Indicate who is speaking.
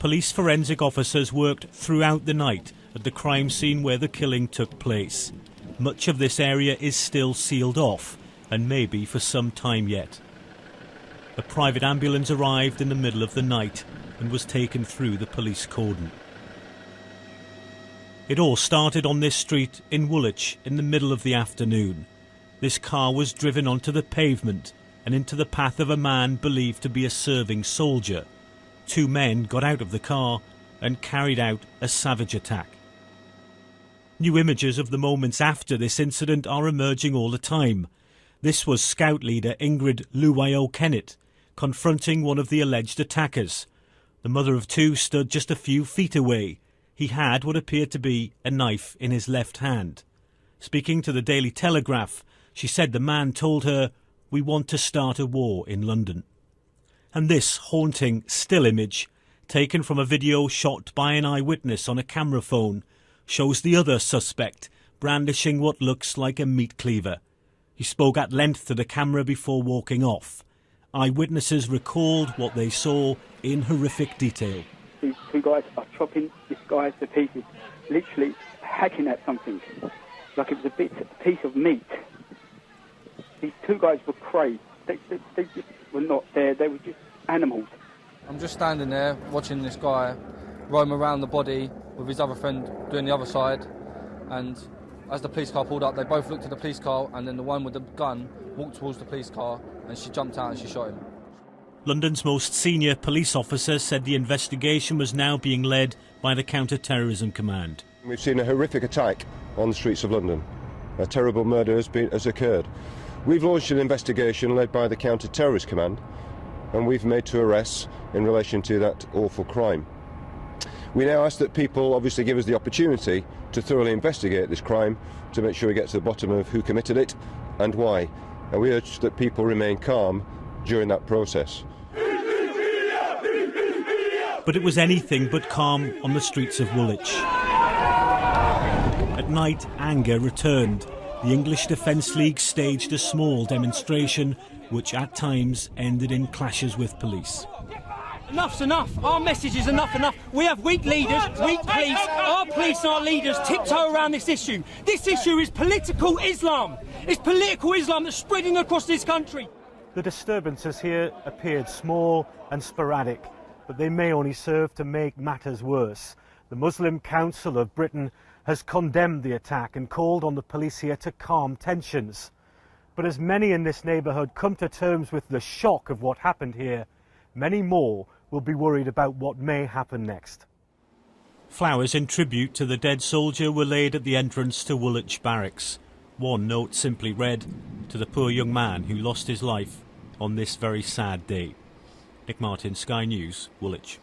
Speaker 1: Police forensic officers worked throughout the night at the crime scene where the killing took place. Much of this area is still sealed off, and may be for some time yet. A private ambulance arrived in the middle of the night and was taken through the police cordon. It all started on this street in Woolwich in the middle of the afternoon. This car was driven onto the pavement and into the path of a man believed to be a serving soldier. Two men got out of the car and carried out a savage attack. New images of the moments after this incident are emerging all the time. This was Scout leader Ingrid Luwayo-Kennett confronting one of the alleged attackers. The mother of two stood just a few feet away. He had what appeared to be a knife in his left hand. Speaking to the Daily Telegraph, she said the man told her, "We want to start a war in London." And this haunting still image, taken from a video shot by an eyewitness on a camera phone, shows the other suspect brandishing what looks like a meat cleaver. He spoke at length to the camera before walking off. Eyewitnesses recalled what they saw in horrific detail.
Speaker 2: These two guys are chopping this guy to pieces, literally hacking at something, like it was a piece of meat. These two guys were crazed. They just were not there, they were just animals.
Speaker 3: I'm just standing there watching this guy roam around the body with his other friend doing the other side, and as the police car pulled up, they both looked at the police car, and then the one with the gun walked towards the police car, and she jumped out and she shot him.
Speaker 1: London's most senior police officer said the investigation was now being led by the Counter-Terrorism Command.
Speaker 4: We've seen a horrific attack on the streets of London. A terrible murder has occurred. We've launched an investigation led by the Counter-Terrorist Command, and we've made 2 arrests in relation to that awful crime. We now ask that people obviously give us the opportunity to thoroughly investigate this crime to make sure we get to the bottom of who committed it and why. And we urge that people remain calm during that process.
Speaker 1: But it was anything but calm on the streets of Woolwich. At night, anger returned. The English Defence League staged a small demonstration, which at times ended in clashes with police.
Speaker 5: Enough's enough. Our message is enough. We have weak leaders, weak police. Our police and our leaders tiptoe around this issue. This issue is political Islam. It's political Islam that's spreading across this country.
Speaker 1: The disturbances here appeared small and sporadic, but they may only serve to make matters worse. The Muslim Council of Britain has condemned the attack and called on the police here to calm tensions. But as many in this neighbourhood come to terms with the shock of what happened here, many more will be worried about what may happen next. Flowers in tribute to the dead soldier were laid at the entrance to Woolwich Barracks. One note simply read, "To the poor young man who lost his life on this very sad day." Nick Martin, Sky News, Woolwich.